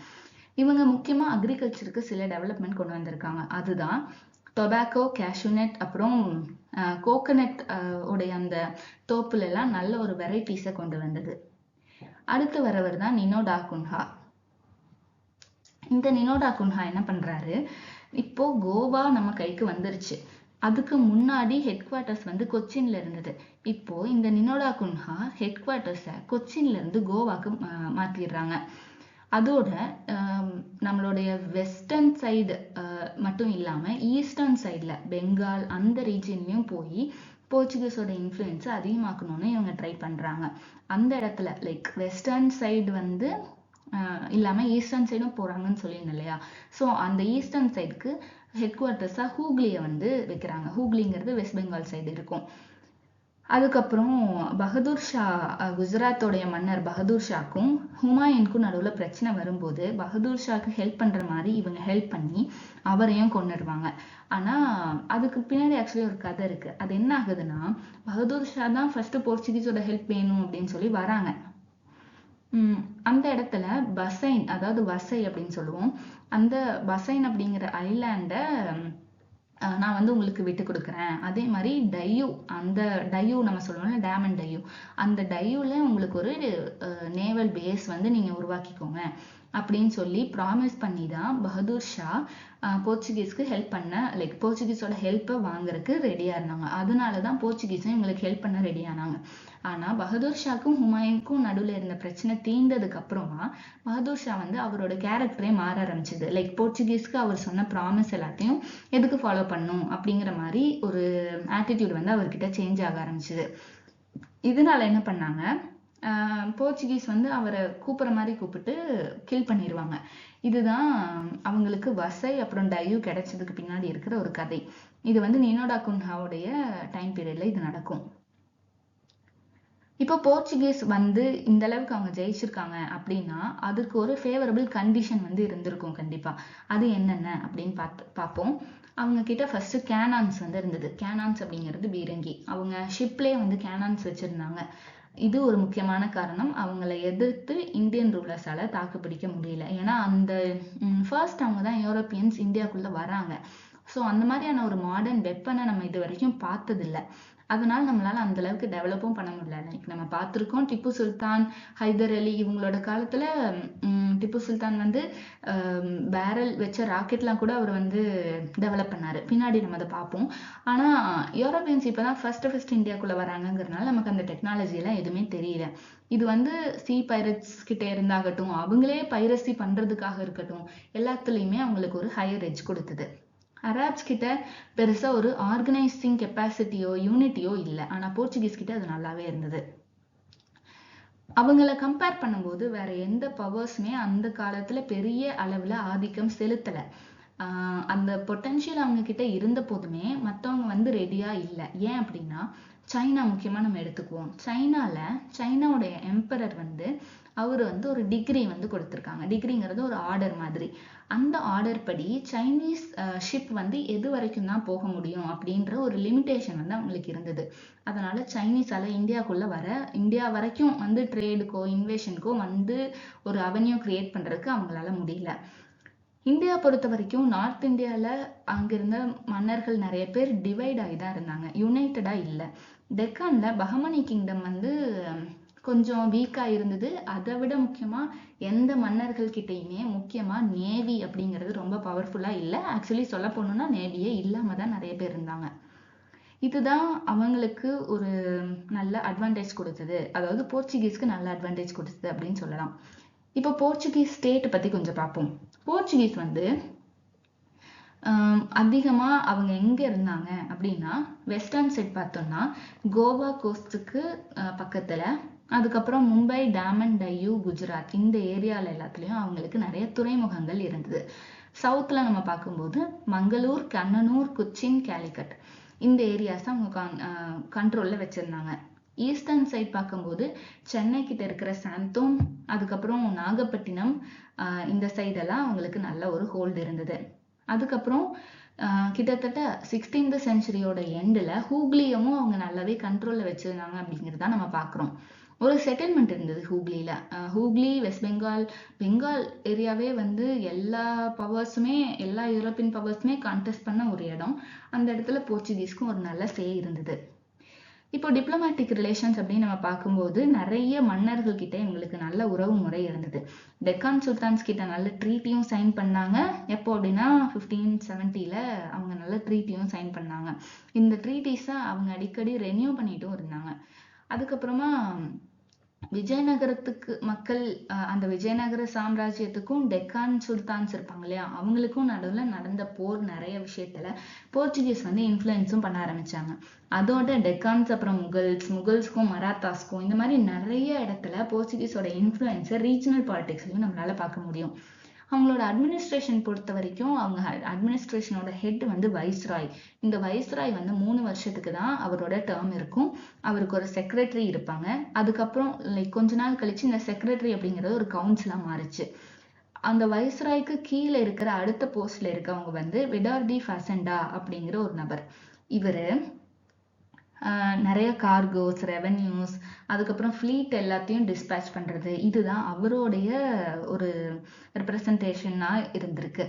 இவங்க முக்கியமா அக்ரிகல்ச்சருக்கு சில டெவலப்மெண்ட் கொண்டு வந்திருக்காங்க. அதுதான் டொபாக்கோ, கேஷ்யூநட், அப்புறம் கோகனட் உடைய அந்த தோப்புல எல்லாம் நல்ல ஒரு வெரைட்டிஸை கொண்டு வந்தது. அடுத்து வரவர் தான் நினோ டா குன்ஹா. இந்த நினோ டா குன்ஹா என்ன பண்றாரு, இப்போ கோவா நம்ம கைக்கு வந்துருச்சு, அதுக்கு முன்னாடி ஹெட் குவார்ட்டர்ஸ் வந்து கொச்சின்ல இருந்தது. இப்போ இந்த நினோ டா குன்ஹா ஹெட் குவார்ட்டர்ஸை கொச்சின்ல இருந்து கோவாக்கு மாத்திடுறாங்க. அதோட நம்மளுடைய வெஸ்டர்ன் சைடு மட்டும் இல்லாம ஈஸ்டர்ன் சைட்ல பெங்கால் அந்த ரீஜன்லயும் போய் போர்ச்சுகீஸோட இன்ஃப்ளூயன்ஸ் அதிகமாக்கணும்னு இவங்க ட்ரை பண்றாங்க. அந்த இடத்துல லைக் வெஸ்டர்ன் சைடு வந்து இல்லாம ஈஸ்டர்ன் சைடும் போறாங்கன்னு சொல்லியிருந்தேன் இல்லையா, ஸோ அந்த ஈஸ்டர்ன் சைடுக்கு ஹெட் குவார்ட்டர்ஸா ஹூக்லியை வந்து வைக்கிறாங்க. ஹூக்லிங்கிறது வெஸ்ட் பெங்கால் சைடு இருக்கும். அதுக்கப்புறம் பகதூர் ஷா, குஜராத்தோடைய மன்னர் பகதூர் ஷாக்கும் ஹுமாயூனுக்கும் நடுவில் பிரச்சனை வரும்போது பகதூர் ஷாக்கு ஹெல்ப் பண்ற மாதிரி இவங்க ஹெல்ப் பண்ணி அவரையும் கொண்டுடுவாங்க. ஆனா அதுக்கு பின்னாடி ஆக்சுவலி ஒரு கதை இருக்கு. அது என்ன ஆகுதுன்னா, பகதூர் ஷா தான் ஃபர்ஸ்ட் போர்ச்சுகீஸோட ஹெல்ப் வேணும் அப்படின்னு சொல்லி வராங்க. அந்த இடத்துல பசைன், அதாவது வசை அப்படின்னு சொல்லுவோம், அந்த பசைன் அப்படிங்கிற ஐலாண்டை நான் வந்து உங்களுக்கு விட்டு கொடுக்குறேன். அதே மாதிரி டையூ, அந்த டையூ நம்ம சொல்லுவோம்ல டேம் அண்ட் டையூ, அந்த டையூல உங்களுக்கு ஒரு நேவல் பேஸ் வந்து நீங்க உருவாக்கிக்கோங்க அப்படின்னு சொல்லி ப்ராமிஸ் பண்ணி தான் பகதூர் ஷா போர்ச்சுகீஸ்க்கு ஹெல்ப் பண்ண, லைக் போர்ச்சுகீஸோட ஹெல்ப்பை வாங்குறதுக்கு ரெடியா இருந்தாங்க. அதனாலதான் போர்ச்சுகீஸும் இவங்களுக்கு ஹெல்ப் பண்ண ரெடி ஆனாங்க. ஆனா பகதூர் ஷாக்கும் ஹுமாயூனுக்கும் நடுவுல இருந்த பிரச்சனை தீர்ந்ததுக்கு அப்புறமா பகதூர் ஷா வந்து அவரோட கேரக்டரே மாற ஆரம்பிச்சது. லைக் போர்ச்சுகீஸ்க்கு அவர் சொன்ன ப்ராமிஸ் எல்லாத்தையும் எதுக்கு ஃபாலோ பண்ணும் அப்படிங்கிற மாதிரி ஒரு ஆட்டிடியூட் வந்து அவர்கிட்ட சேஞ்ச் ஆக ஆரம்பிச்சது. இதனால என்ன பண்ணாங்க, போர்ச்சுகீஸ் வந்து அவரை கூப்பிடுற மாதிரி கூப்பிட்டு கில் பண்ணிடுவாங்க. இதுதான் அவங்களுக்கு வசை அப்புறம் டையூ கிடைச்சதுக்கு பின்னாடி இருக்கிற ஒரு கதை. இது வந்து நினோ டா குன்ஹாவுடைய டைம் பீரியட்ல இது நடக்கும். இப்போ போர்ச்சுகீஸ் வந்து இந்த அளவுக்கு அவங்க ஜெயிச்சிருக்காங்க அப்படின்னா அதுக்கு ஒரு ஃபேவரபிள் கண்டிஷன் வந்து இருந்திருக்கும் கண்டிப்பா. அது என்னென்ன அப்படின்னு பார்ப்போம். அவங்க கிட்ட ஃபர்ஸ்ட் கேனான்ஸ் வந்து இருந்தது. கேனான்ஸ் அப்படிங்கிறது பீரங்கி. அவங்க ஷிப்லேயே வந்து கேனான்ஸ் வச்சிருந்தாங்க. இது ஒரு முக்கியமான காரணம், அவங்களை எதிர்த்து இந்தியன் ரூலர்ஸால தாக்கு பிடிக்க முடியல. ஏன்னா அந்த ஃபர்ஸ்ட் அவங்க தான் யூரோப்பியன்ஸ் இந்தியாக்குள்ள வராங்க. ஸோ அந்த மாதிரியான ஒரு மாடர்ன் வெப்பனை நம்ம இது வரைக்கும் பார்த்ததில்லை. அதனால நம்மளால அந்த அளவுக்கு டெவலப்பும் பண்ண முடியல. லைக் நம்ம பார்த்துருக்கோம் திப்பு சுல்தான், ஹைதர் அலி இவங்களோட காலத்துல திப்பு சுல்தான் வந்து பேரல் வச்ச ராக்கெட்லாம் கூட அவர் வந்து டெவலப் பண்ணாரு. பின்னாடி நம்ம அதை பார்ப்போம். ஆனா யூரோப்பியன்ஸ் இப்பதான் ஃபர்ஸ்ட் இந்தியாக்குள்ள வராங்கிறதுனால நமக்கு அந்த டெக்னாலஜி எல்லாம் எதுவுமே தெரியல. இது வந்து சி பைரட்ஸ் கிட்ட இருந்தாகட்டும், அவங்களே பைரசி பண்றதுக்காக இருக்கட்டும், எல்லாத்துலயுமே அவங்களுக்கு ஒரு ஹையர் எட்ஜ் கொடுத்தது. அராப்ஸ் கிட்ட பெருசா ஒரு ஆர்கனைசிங் கெப்பாசிட்டியோ யூனிட்டியோ இல்லை. ஆனா போர்ச்சுகீஸ் கிட்ட அது நல்லாவே இருந்தது. அவங்கள கம்பேர் பண்ணும்போது வேற எந்த பவர்ஸுமே அந்த காலத்துல பெரிய அளவுல ஆதிக்கம் செலுத்தல. அந்த பொட்டன்ஷியல் அவங்க கிட்ட இருந்த போதுமே மற்றவங்க வந்து ரெடியா இல்லை. ஏன் அப்படின்னா சைனா முக்கியமா நம்ம எடுத்துக்குவோம். சைனாவுடைய எம்பரர் வந்து அவர் வந்து ஒரு டிகிரி வந்து கொடுத்துருக்காங்க. டிகிரிங்கிறது ஒரு ஆர்டர் மாதிரி. அந்த ஆர்டர் படி சைனீஸ் ஷிப் வந்து எது வரைக்கும் தான் போக முடியும் அப்படின்ற ஒரு லிமிட்டேஷன் வந்து அவங்களுக்கு இருந்தது. அதனால சைனீஸால இந்தியா வரைக்கும் வந்து ட்ரேடுக்கோ இன்வேஷனுக்கோ வந்து ஒரு அவென்யூ கிரியேட் பண்றதுக்கு அவங்களால முடியல. இந்தியா பொறுத்த வரைக்கும் நார்த் இந்தியாவில் அங்கிருந்த மன்னர்கள் நிறைய பேர் டிவைட் ஆகி தான் இருந்தாங்க, யுனைட்டடா இல்லை. டெக்கான்ல பஹமனி கிங்டம் வந்து கொஞ்சம் வீக்கா இருந்தது. அதை விட முக்கியமா எந்த மன்னர்கள் கிட்டையுமே முக்கியமா நேவி அப்படிங்கிறது ரொம்ப பவர்ஃபுல்லா இல்லை. ஆக்சுவலி சொல்ல போனோம்னா நேவியே இல்லாம தான் நிறைய பேர் இருந்தாங்க. இதுதான் அவங்களுக்கு ஒரு நல்ல அட்வான்டேஜ் கொடுத்தது, அதாவது போர்ச்சுகீஸ்க்கு நல்ல அட்வான்டேஜ் கொடுத்தது அப்படின்னு சொல்லலாம். இப்போ போர்ச்சுகீஸ் ஸ்டேட் பத்தி கொஞ்சம் பார்ப்போம். போர்ச்சுகீஸ் வந்து அதிகமா அவங்க எங்க இருந்தாங்க அப்படின்னா வெஸ்டர்ன் சைட் பார்த்தோம்னா கோவா கோஸ்டுக்கு பக்கத்துல, அதுக்கப்புறம் மும்பை, டாமன், டையூ, குஜராத் இந்த ஏரியால எல்லாத்துலயும் அவங்களுக்கு நிறைய துறைமுகங்கள் இருந்தது. சவுத்ல நம்ம பார்க்கும்போது மங்களூர், கண்ணனூர், கொச்சின், கேலிக்கட் இந்த ஏரியாஸ் அவங்க கண்ட்ரோல்ல வச்சிருந்தாங்க. ஈஸ்டர்ன் சைட் பார்க்கும்போது சென்னை கிட்ட இருக்கிற சாந்தோம், அதுக்கப்புறம் நாகப்பட்டினம், இந்த சைடெல்லாம் அவங்களுக்கு நல்ல ஒரு ஹோல்டு இருந்தது. அதுக்கப்புறம் கிட்டத்தட்ட 16th செஞ்சுரியோட எண்டில் ஹூக்லியமும் அவங்க நல்லாவே கண்ட்ரோல்ல வச்சிருந்தாங்க அப்படிங்கிறத நம்ம பார்க்குறோம். ஒரு செட்டில்மெண்ட் இருந்தது ஹூக்லியில. ஹூக்லி, வெஸ்ட் பெங்கால் ஏரியாவே வந்து எல்லா யூரோப்பியன் பவர்ஸுமே கான்டெஸ்ட் பண்ண ஒரு இடம். அந்த இடத்துல போர்ச்சுகீஸ்க்கும் ஒரு நல்ல சே இருந்தது. இப்போ டிப்ளமேட்டிக் ரிலேஷன்ஸ் அப்படின்னு நம்ம பார்க்கும்போது நிறைய மன்னர்கள் கிட்ட இவங்களுக்கு நல்ல உறவு முறை இருந்தது. டெக்கான் சுல்தான்ஸ் கிட்ட நல்ல ட்ரீட்டியும் சைன் பண்ணாங்க. எப்போ அப்படின்னா 1570ல அவங்க நல்ல ட்ரீட்டியும் சைன் பண்ணாங்க. இந்த ட்ரீட்டிஸை அவங்க அடிக்கடி ரெனியூ பண்ணிட்டும் இருந்தாங்க. அதுக்கப்புறமா விஜயநகரத்துக்கு மக்கள், அந்த விஜயநகர சாம்ராஜ்யத்துக்கும் டெக்கான் சுல்தான்ஸ் இருப்பாங்க இல்லையா, அவங்களுக்கும் நடுவில் நடந்த போர் நிறைய விஷயத்துல போர்ச்சுகீஸ் வந்து இன்ஃப்ளூயன்ஸும் பண்ண ஆரம்பிச்சாங்க. அதோட டெக்கான்ஸ் அப்புறம் முகல்ஸ்க்கும் மராத்தாஸ்க்கும் இந்த மாதிரி நிறைய இடத்துல போர்ச்சுகீஸோட இன்ஃப்ளூயன்ஸை ரீஜனல் பாலிடிக்ஸ்லையும் நம்மளால பார்க்க முடியும். அவங்களோட அட்மினிஸ்ட்ரேஷன் பொறுத்த வரைக்கும் அவங்க அட்மினிஸ்ட்ரேஷனோட ஹெட் வந்து வைஸ்ராய். இந்த வைஸ்ராய் வந்து 3 வருஷத்துக்கு தான் அவரோட டேர்ம் இருக்கும். அவருக்கு ஒரு செக்ரட்டரி இருப்பாங்க. அதுக்கப்புறம் கொஞ்ச நாள் கழிச்சு இந்த செக்ரட்டரி அப்படிங்கிறது ஒரு கவுன்சிலா மாறுச்சு. அந்த வைஸ்ராய்க்கு கீழே இருக்கிற அடுத்த போஸ்ட்ல இருக்கவங்க வந்து விடார் டி ஃபசண்டா அப்படிங்கிற ஒரு நபர். இவரு நிறைய கார்கோஸ், ரெவென்யூஸ், அதுக்கப்புறம் ஃப்ளீட் எல்லாத்தையும் டிஸ்பேச் பண்றது, இதுதான் அவருடைய ஒரு ரெப்ரசன்டேஷனா இருந்திருக்கு.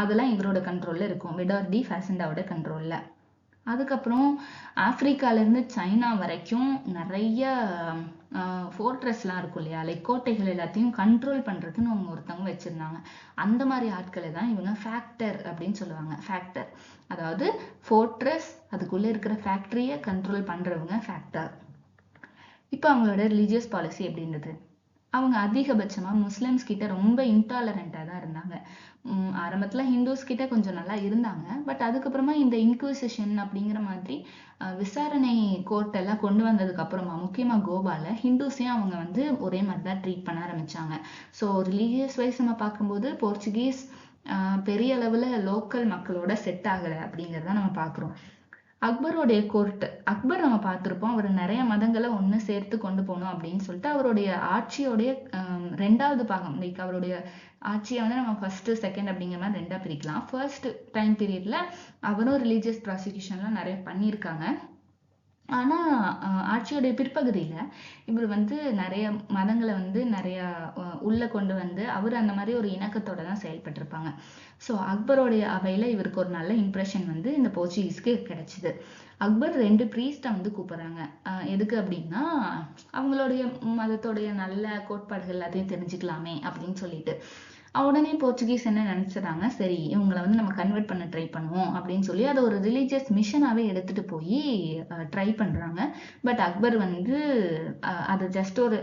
அதெல்லாம் இவரோட கண்ட்ரோல்ல இருக்கும், விடார் டி ஃபசண்டாவோட கண்ட்ரோல்ல. அதுக்கப்புறம் ஆப்பிரிக்கால இருந்து சைனா வரைக்கும் நிறைய ஃபோர்ட்ரெஸ்லாம் இருக்கும் இல்லையா, கோட்டைகள் எல்லாத்தையும் கண்ட்ரோல் பண்றதுன்னு அவங்க ஒருத்தவங்க வச்சிருந்தாங்க. அந்த மாதிரி ஆட்களை தான் இவங்க ஃபேக்டர் அப்படின்னு சொல்லுவாங்க. ஃபேக்டர் அதாவது ஃபோர்ட்ரெஸ், அதுக்குள்ள இருக்கிற ஃபேக்டரியை கண்ட்ரோல் பண்றவங்க ஃபேக்டர். இப்போ அவங்களோட ரிலீஜியஸ் பாலிசி எப்படின்றது, அவங்க அதிகபட்சமா முஸ்லிம்ஸ் கிட்ட ரொம்ப இன்டாலரண்டா தான் இருந்தாங்க. ஆரம்பத்துல ஹிந்துஸ் கிட்ட கொஞ்சம் நல்லா இருந்தாங்க. பட் அதுக்கப்புறமா இந்த இன்குவிசிஷன் அப்படிங்கிற மாதிரி விசாரணை கோர்ட் எல்லாம் கொண்டு வந்ததுக்கு அப்புறமா முக்கியமா கோவால ஹிந்துஸையும் அவங்க வந்து ஒரே மாதிரி தான் ட்ரீட் பண்ண ஆரம்பிச்சாங்க. ஸோ ரிலீஜியஸ் வைஸ் நம்ம பார்க்கும்போது போர்ச்சுகீஸ் பெரிய அளவுல லோக்கல் மக்களோட செட் ஆகலை அப்படிங்கிறத நம்ம பார்க்குறோம். அக்பருடைய கோர்ட், அக்பர் நம்ம பார்த்திருப்போம், அவர் நிறைய மதங்களை ஒண்ணு சேர்த்து கொண்டு போகணும் அப்படின்னு சொல்லிட்டு அவருடைய ஆட்சியோடைய 2வது பாகம், அவருடைய ஆட்சியை வந்து நம்ம ஃபர்ஸ்ட் செகண்ட் அப்படிங்கிற மாதிரி 2ஆ பிரிக்கலாம். ஃபர்ஸ்ட் டைம் பீரியட்ல அவரும் ரிலீஜியஸ் ப்ராசிக்யூஷன்லாம் நிறைய பண்ணியிருக்காங்க. ஆனா ஆட்சியோடைய பிற்பகுதியில இவர் வந்து நிறைய மதங்களை வந்து நிறைய உள்ள கொண்டு வந்து அவர் அந்த மாதிரி ஒரு இணக்கத்தோட தான் செயல்பட்டிருப்பாங்க. ஸோ அக்பருடைய அவையில இவருக்கு ஒரு நல்ல இம்ப்ரெஷன் வந்து இந்த போர்ச்சுகீஸ்க்கு கிடைச்சிது. அக்பர் 2 பிரீஸ்டை வந்து கூப்பிடுறாங்க. எதுக்கு அப்படின்னா அவங்களுடைய மதத்தோடைய நல்ல கோட்பாடுகள் எல்லாத்தையும் தெரிஞ்சுக்கலாமே அப்படின்னு சொல்லிட்டு. உடனே போர்ச்சுகீஸ் என்ன நினைச்சிடறாங்க, சரி இவங்களை வந்து நம்ம கன்வெர்ட் பண்ண ட்ரை பண்ணுவோம் அப்படின்னு சொல்லி அதை ஒரு ரிலீஜியஸ் மிஷனாவே எடுத்துட்டு போய் ட்ரை பண்றாங்க. பட் அக்பர் வந்து அதை ஜஸ்ட் ஒரு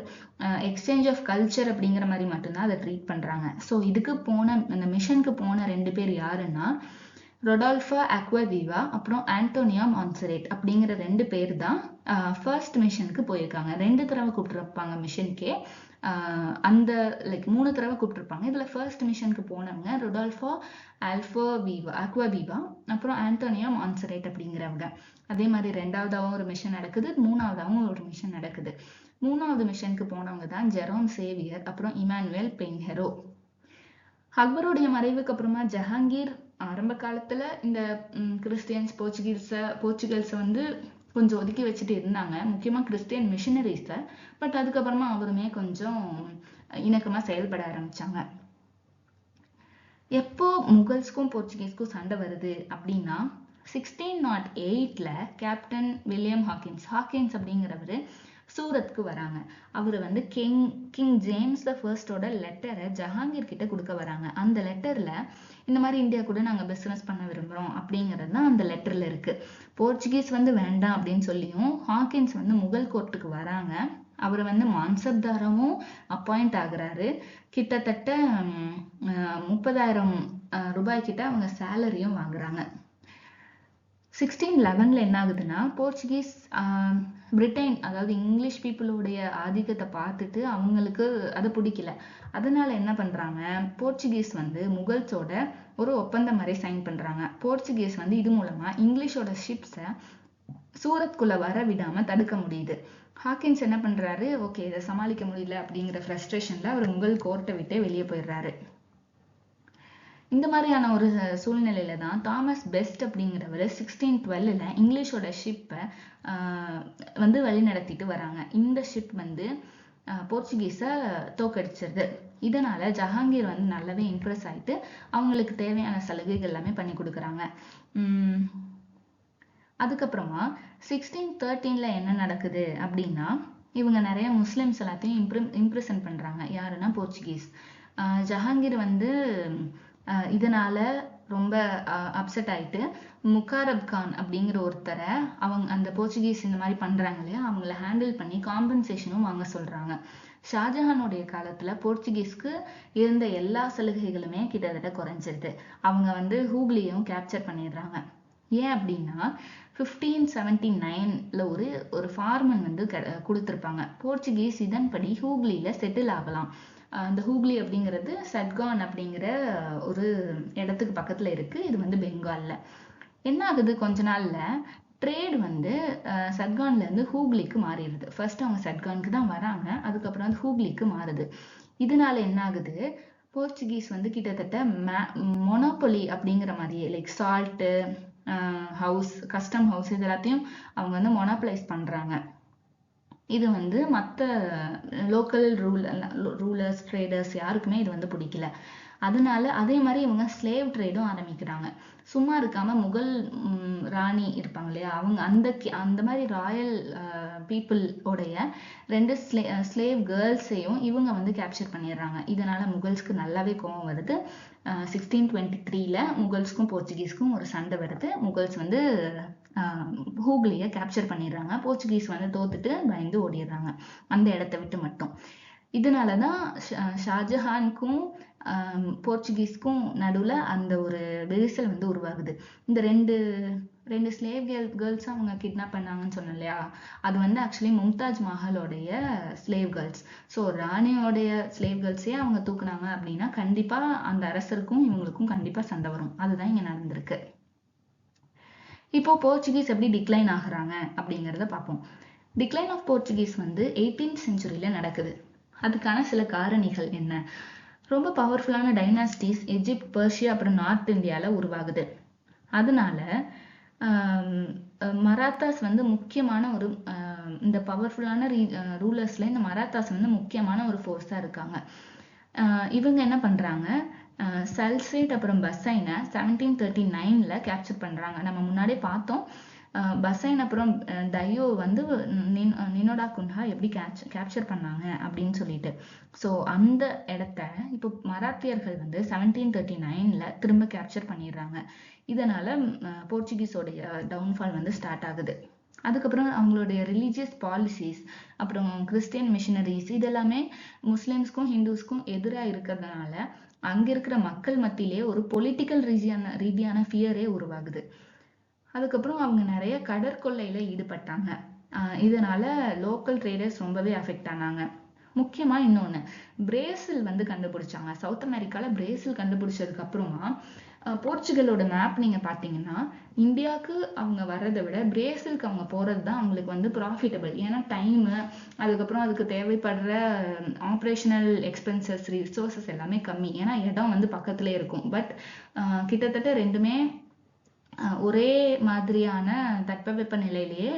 எக்ஸ்சேஞ்ச் ஆஃப் கல்ச்சர் அப்படிங்கிற மாதிரி மட்டும்தான் அதை ட்ரீட் பண்றாங்க. ஸோ இதுக்கு போன இந்த மிஷனுக்கு போன 2 பேர் யாருன்னா ரொடால்ஃபா அக்வாவிவா அப்புறம் ஆண்டோனியா மான்சரேட் அப்படிங்கிற 2 பேர் தான் ஃபர்ஸ்ட் மிஷனுக்கு போயிருக்காங்க. 2 தடவை கூப்பிட்டுருப்பாங்க மிஷனுக்கே. அந்த லைக் 3 தடவை கூப்பிட்டுருப்பாங்க. இதுல ஃபர்ஸ்ட் மிஷனுக்கு போனவங்க ரொடால்ஃபோ அக்வாவிவா, அப்புறம் ஆண்டோனியா மான்சரேட் அப்படிங்கிறவங்க. அதே மாதிரி 2வதாவும் ஒரு மிஷன் நடக்குது, 3வதாவும் ஒரு மிஷன் நடக்குது. 3வது மிஷனுக்கு போனவங்க தான் ஜெரோம் சேவியர், அப்புறம் இமானுவேல் பென்ஹெரோ. அக்பருடைய மறைவுக்கு அப்புறமா ஜஹாங்கீர் ஆரம்ப காலத்துல இந்த கிறிஸ்டியன்ஸ் போர்ச்சுகல்ஸை வந்து கொஞ்சம் ஒதுக்கி வச்சுட்டு இருந்தாங்க, முக்கியமா கிறிஸ்டியன் மிஷனரிஸை. பட் அதுக்கப்புறமா அவருமே கொஞ்சம் இணக்கமா செயல்பட ஆரம்பிச்சாங்க. எப்போ முகல்ஸ்க்கும் போர்ச்சுகீஸ்க்கும் சண்டை வருது அப்படின்னா 1608ல கேப்டன் வில்லியம் ஹாக்கின்ஸ் அப்படிங்கிறவரு சூரத்க்கு வராங்க. அவரு வந்து கிங் ஜேம்ஸ் த ஃபர்ஸ்டோட லெட்டரை ஜஹாங்கீர் கிட்ட கொடுக்க வராங்க. அந்த லெட்டர்ல இந்த மாதிரி இந்தியா கூட நாங்க பிசினஸ் பண்ண விரும்புறோம் அப்படிங்கிறது தான் அந்த லெட்டர்ல இருக்கு. போர்ச்சுகீஸ் வந்து வேண்டாம் அப்படின்னு சொல்லியும் ஹாக்கின்ஸ் வந்து முகல் கோர்ட்டுக்கு வராங்க. அவர் வந்து மான்சப்தாரமும் அப்பாயிண்ட் ஆகுறாரு. கிட்டத்தட்ட 30,000 ரூபாய் கிட்ட அவங்க சேலரியும் வாங்குறாங்க. 1611ல என்ன ஆகுதுன்னா போர்ச்சுகீஸ் பிரிட்டன், அதாவது இங்கிலீஷ் பீப்புளோடைய ஆதிக்கத்தை பார்த்துட்டு அவங்களுக்கு அது பிடிக்கல. அதனால என்ன பண்றாங்க, போர்ச்சுகீஸ் வந்து முகல்ஸோட ஒரு ஒப்பந்தம் மாதிரி சைன் பண்றாங்க. போர்ச்சுகீஸ் வந்து இது மூலமா இங்கிலீஷோட ஷிப்ஸை சூரத்குள்ள வர விடாம தடுக்க முடியுது. ஹாக்கின்ஸ் என்ன பண்றாரு, ஓகே இதை சமாளிக்க முடியல அப்படிங்கிற ஃப்ரஸ்ட்ரேஷன்ல அவர் முகல் கோர்ட்டை விட்டே வெளியே போயிடுறாரு. இந்த மாதிரியான ஒரு சூழ்நிலையில தான் தாமஸ் பெஸ்ட் அப்படிங்கிறவர் 1612ல இங்கிலீஷோட ஷிப்பை வந்து வழி நடத்திட்டு வராங்க. இந்த ஷிப் வந்து போர்ச்சுகீஸை தோக்கடிச்சிருது. இதனால ஜஹாங்கீர் வந்து நல்லாவே இம்ப்ரெஸ் ஆயிட்டு அவங்களுக்கு தேவையான சலுகைகள் எல்லாமே பண்ணி கொடுக்குறாங்க. அதுக்கப்புறமா 1613ல என்ன நடக்குது அப்படின்னா, இவங்க நிறைய முஸ்லிம்ஸ் எல்லாத்தையும் இம்ப்ரெசன்ட் பண்றாங்க. யாருன்னா போர்ச்சுகீஸ். ஜஹாங்கீர் வந்து இதனால ரொம்ப அப்செட் ஆயிட்டு முகாரப் கான் அப்படிங்கிற ஒருத்தரை அவங்க அந்த போர்ச்சுகீஸ் இந்த மாதிரி பண்றாங்க இல்லையா, அவங்கள ஹேண்டில் பண்ணி காம்பன்சேஷனும் வாங்க சொல்றாங்க. ஷாஜஹானுடைய காலத்துல போர்ச்சுகீஸ்க்கு இருந்த எல்லா சலுகைகளுமே கிட்டத்தட்ட குறைஞ்சிருது. அவங்க வந்து ஹூக்லியும் கேப்சர் பண்ணிடுறாங்க. ஏன் அப்படின்னா 1579ல ஒரு ஃபார்மன் வந்து கொடுத்திருப்பாங்க. போர்ச்சுகீஸ் இதன்படி ஹூக்லியில செட்டில் ஆகலாம். அந்த ஹூக்லி அப்படிங்கிறது சட்கான் அப்படிங்கிற ஒரு இடத்துக்கு பக்கத்துல இருக்கு. இது வந்து பெங்கால்ல. என்ன ஆகுது, கொஞ்ச நாள்ல ட்ரேட் வந்து சட்கான்ல இருந்து ஹூக்லிக்கு மாறிடுது. ஃபர்ஸ்ட் அவங்க சட்கானுக்கு தான் வராங்க, அதுக்கப்புறம் வந்து ஹூக்லிக்கு மாறுது. இதனால என்ன ஆகுது, போர்ச்சுகீஸ் வந்து கிட்டத்தட்ட மொனோபொலி அப்படிங்கிற மாதிரியே like salt house, custom house, இது எல்லாத்தையும் அவங்க வந்து மொனோபலைஸ் பண்றாங்க. இது வந்து மற்ற லோக்கல் ரூலர்ஸ் ட்ரேடர்ஸ் யாருக்குமே இது வந்து பிடிக்கல. அதனால அதே மாதிரி இவங்க ஸ்லேவ் ட்ரேடும் ஆரம்பிக்கிறாங்க. சும்மா இருக்காம முகல் ராணி இருப்பாங்க இல்லையா, அவங்க அந்த மாதிரி ராயல் பீப்புள் உடைய 2 ஸ்லேவ் கேர்ள்ஸையும் இவங்க வந்து கேப்சர் பண்ணிடுறாங்க. இதனால முகல்ஸ்க்கு நல்லாவே கோவம் வருது. 1623ல முகல்ஸ்க்கும் போர்ச்சுகீஸ்க்கும் ஒரு சண்டை வருது. முகல்ஸ் வந்து ஹூக்லியை கேப்சர் பண்ணிடுறாங்க. போர்ச்சுகீஸ் வந்து தோத்துட்டு பயந்து ஓடிடுறாங்க அந்த இடத்த விட்டு மட்டும். இதனாலதான் ஷாஜஹானுக்கும் போர்ச்சுகீஸ்க்கும் நடுவுல அந்த ஒரு விரிசல் வந்து உருவாகுது. இந்த ரெண்டு ஸ்லேவ் கேர்ள்ஸ் அவங்க கிட்னாப் பண்ணாங்கன்னு சொன்னேன் இல்லையா, அது வந்து ஆக்சுவலி மும்தாஜ் மஹாலோடைய ஸ்லேவ் கேர்ள்ஸ். ஸோ ராணியோடைய ஸ்லேவ் கேர்ள்ஸே அவங்க தூக்குனாங்க அப்படின்னா கண்டிப்பா அந்த அரசருக்கும் இவங்களுக்கும் கண்டிப்பா சண்டை வரும். அதுதான் இங்க நடந்திருக்கு. இப்போ போர்ச்சுகீஸ் எப்படி டிக்ளைன் ஆகுறாங்க அப்படிங்கிறத பார்ப்போம். டிக்ளைன் ஆஃப் போர்ச்சுகீஸ் வந்து 18th செஞ்சுரியில நடக்குது. அதுக்கான சில காரணிகள் என்ன, ரொம்ப பவர்ஃபுல்லான டைனாஸ்டிஸ் எஜிப்ட், பர்ஷியா, அப்புறம் நார்த் இந்தியால உருவாகுது. அதனால மராத்தாஸ் வந்து முக்கியமான ஒரு இந்த பவர்ஃபுல்லான ரூலர்ஸ்ல இந்த மராத்தாஸ் வந்து முக்கியமான ஒரு ஃபோர்ஸா இருக்காங்க. இவங்க என்ன பண்றாங்க, சல்சேட் அப்புறம் பசைனை 1739ல கேப்சர் பண்றாங்க. நம்ம முன்னாடியே பார்த்தோம் பசைன் அப்புறம் டையோ வந்து நினோடா குன்ஹா எப்படி கேப்சர் பண்ணாங்க அப்படின்னு சொல்லிட்டு. ஸோ அந்த இடத்த இப்போ மராத்தியர்கள் வந்து 1739ல திரும்ப கேப்சர் பண்ணிடுறாங்க. இதனால போர்ச்சுகீஸோடைய டவுன்ஃபால் வந்து ஸ்டார்ட் ஆகுது. அதுக்கப்புறம் அவங்களுடைய ரிலீஜியஸ் பாலிசிஸ், அப்புறம் கிறிஸ்டியன் மிஷனரிஸ், இதெல்லாமே முஸ்லிம்ஸ்க்கும் ஹிந்துஸ்க்கும் எதிராக இருக்கிறதுனால அங்க இருக்கிற மக்கள் மத்தியிலே ஒரு பொலிட்டிக்கல் ரீதியான ஃபியரே உருவாகுது. அதுக்கப்புறம் அவங்க நிறைய கடற்கொள்ளையில ஈடுபட்டாங்க. இதனால லோக்கல் ட்ரேடர்ஸ் ரொம்பவே அஃபெக்ட் ஆனாங்க. முக்கியமா இன்னொன்னு, பிரேசில் வந்து கண்டுபிடிச்சாங்க. சவுத் அமெரிக்கால பிரேசில் கண்டுபிடிச்சதுக்கு அப்புறமா போர்ச்சுகலோட மேப் நீங்க பாத்தீங்கன்னா, இந்தியாவுக்கு அவங்க வர்றதை விட பிரேசிலுக்கு அவங்க போறது தான் அவங்களுக்கு வந்து ப்ராஃபிட்டபிள். ஏன்னா டைமு, அதுக்கப்புறம் அதுக்கு தேவைப்படுற ஆப்ரேஷனல் எக்ஸ்பென்சஸ், ரிசோர்சஸ் எல்லாமே கம்மி. ஏன்னா இடம் வந்து பக்கத்துல இருக்கும். பட் கிட்டத்தட்ட ரெண்டுமே ஒரே மாதிரியான தட்பவெப்ப நிலையிலேயே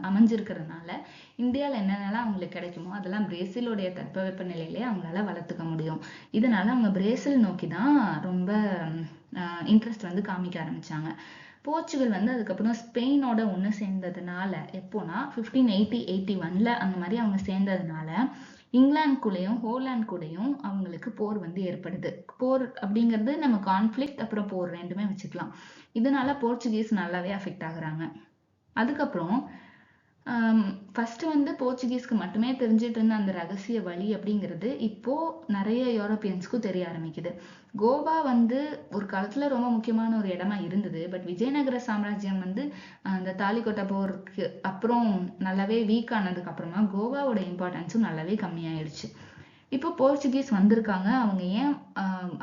அமைஞ்சிருக்கிறதுனால இந்தியாவில் என்னென்னலாம் அவங்களுக்கு கிடைக்குமோ அதெல்லாம் பிரேசிலோடைய தட்பவெப்ப நிலையிலேயே அவங்களால வளர்த்துக்க முடியும். இதனால அவங்க பிரேசில் நோக்கி தான் ரொம்ப இன்ட்ரெஸ்ட் வந்து காமிக்க ஆரம்பிச்சாங்க. போர்ச்சுகல் வந்து அதுக்கப்புறம் ஸ்பெயினோட ஒன்று சேர்ந்ததுனால, எப்போனா 1581ல அந்த மாதிரி அவங்க சேர்ந்ததுனால இங்கிலாந்து கூடயும் ஹோலாந்து கூடயும் அவங்களுக்கு போர் வந்து ஏற்படுது. போர் அப்படிங்கிறது நம்ம கான்ஃபிளிக்ட் அப்புறம் போர் ரெண்டுமே வச்சுக்கலாம். இதனால போர்ச்சுகீஸ் நல்லாவே அஃபெக்ட் ஆகுறாங்க. அதுக்கப்புறம் ஃபர்ஸ்ட் வந்து போர்ச்சுகீஸ்க்கு மட்டுமே தெரிஞ்சிட்டு இருந்த அந்த ரகசிய வழி அப்படிங்கிறது இப்போ நிறைய யூரோப்பியன்ஸ்க்கும் தெரிய ஆரம்பிக்குது. கோவா வந்து ஒரு காலத்துல ரொம்ப முக்கியமான ஒரு இடமா இருந்தது. பட் விஜயநகர சாம்ராஜ்யம் வந்து அந்த தாலிகோட்டை போருக்கு அப்புறம் நல்லாவே வீக் ஆனதுக்கு அப்புறமா கோவாவோட இம்பார்ட்டன்ஸும் நல்லாவே கம்மியாயிடுச்சு. இப்போ போர்ச்சுகீஸ் வந்திருக்காங்க. அவங்க ஏன்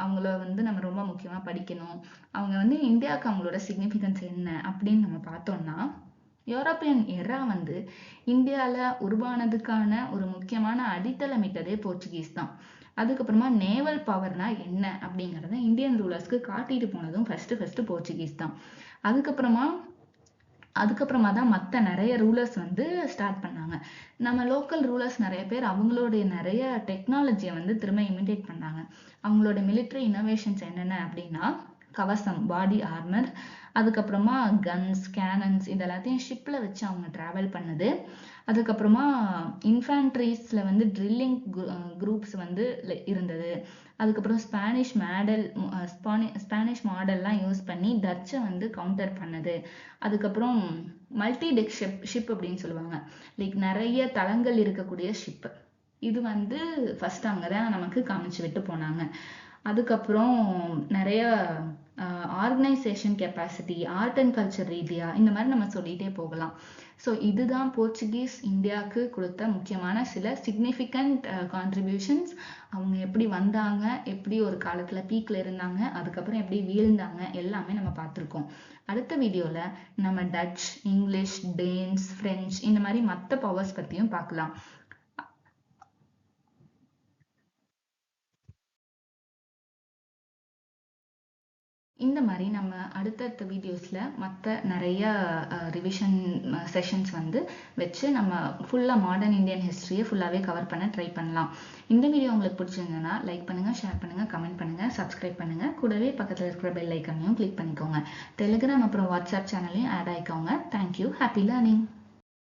அவங்கள வந்து நம்ம ரொம்ப முக்கியமா படிக்கணும், அவங்க வந்து இந்தியாவுக்கு அவங்களோட சிக்னிஃபிகன்ஸ் என்ன அப்படின்னு நம்ம பார்த்தோம்னா, யூரோப்பியன் எரா வந்து இந்தியால உருவானதுக்கான ஒரு முக்கியமான அடித்தளமிட்டதே போர்ச்சுகீஸ் தான். அதுக்கப்புறமா நேவல் பவர்னா என்ன அப்படிங்கிறத இந்தியன் ரூலர்ஸ்க்கு காட்டிட்டு போனதும் ஃபர்ஸ்ட் போர்ச்சுகீஸ் தான். அதுக்கப்புறமா தான் மற்ற நிறைய ரூலர்ஸ் வந்து ஸ்டார்ட் பண்ணாங்க. நம்ம லோக்கல் ரூலர்ஸ் நிறைய பேர் அவங்களுடைய நிறைய டெக்னாலஜியை வந்து திரும்ப இமிடேட் பண்ணாங்க. அவங்களோட மிலிட்ரி இன்னோவேஷன்ஸ் என்னென்ன அப்படின்னா, கவசம், பாடி ஆர்மர், அதுக்கப்புறமா கன்ஸ், கேனன்ஸ், இது எல்லாத்தையும் ஷிப்ல வச்சு அவங்க டிராவல் பண்ணது. அதுக்கப்புறமா இன்ஃபேண்ட்ரிஸ்ல வந்து ட்ரில்லிங் குரூப்ஸ் வந்து இருந்தது. அதுக்கப்புறம் ஸ்பானிஷ் மாடல்லாம் யூஸ் பண்ணி டச்சை வந்து கவுண்டர் பண்ணது. அதுக்கப்புறம் மல்டி டெக் ஷிப் அப்படின்னு சொல்லுவாங்க. லைக் நிறைய தளங்கள் இருக்கக்கூடிய ஷிப். இது வந்து ஃபர்ஸ்ட் அவங்க தான் நமக்கு காமிச்சு விட்டு போனாங்க. அதுக்கப்புறம் நிறைய organisation capacity, art and culture ரீதியா இந்த மாதிரி நம்ம சொல்லிட்டே போகலாம். ஸோ இதுதான் போர்ச்சுகீஸ் இந்தியாவுக்கு கொடுத்த முக்கியமான சில சிக்னிஃபிகண்ட் கான்ட்ரிபியூஷன்ஸ். அவங்க எப்படி வந்தாங்க, எப்படி ஒரு காலத்துல பீக்ல இருந்தாங்க, அதுக்கப்புறம் எப்படி வீழ்ந்தாங்க, எல்லாமே நம்ம பார்த்துருக்கோம். அடுத்த வீடியோல நம்ம டச், இங்கிலீஷ், டேன்ஸ், பிரெஞ்சு இந்த மாதிரி மற்ற பவர்ஸ் பத்தியும் பார்க்கலாம். இந்த மாதிரி நம்ம அடுத்தடுத்த வீடியோஸ்ல மற்ற நிறைய ரிவிஷன் செஷன்ஸ் வந்து வச்சு நம்ம ஃபுல்லா மாடர்ன் இந்தியன் ஹிஸ்டரியை ஃபுல்லாவே கவர் பண்ண ட்ரை பண்ணலாம். இந்த வீடியோ உங்களுக்கு பிடிச்சிருந்ததுன்னா லைக் பண்ணுங்க, ஷேர் பண்ணுங்க, கமெண்ட் பண்ணுங்க, சப்ஸ்கிரைப் பண்ணுங்க. கூடவே பக்கத்துல இருக்கிற பெல் ஐக்கனையும் கிளிக் பண்ணிக்கோங்க. டெலிகிராம் அப்புறம் வாட்ஸ்அப் சேனலையும் ஆட் ஆயிக்கோங்க. தேங்க்யூ. Happy learning.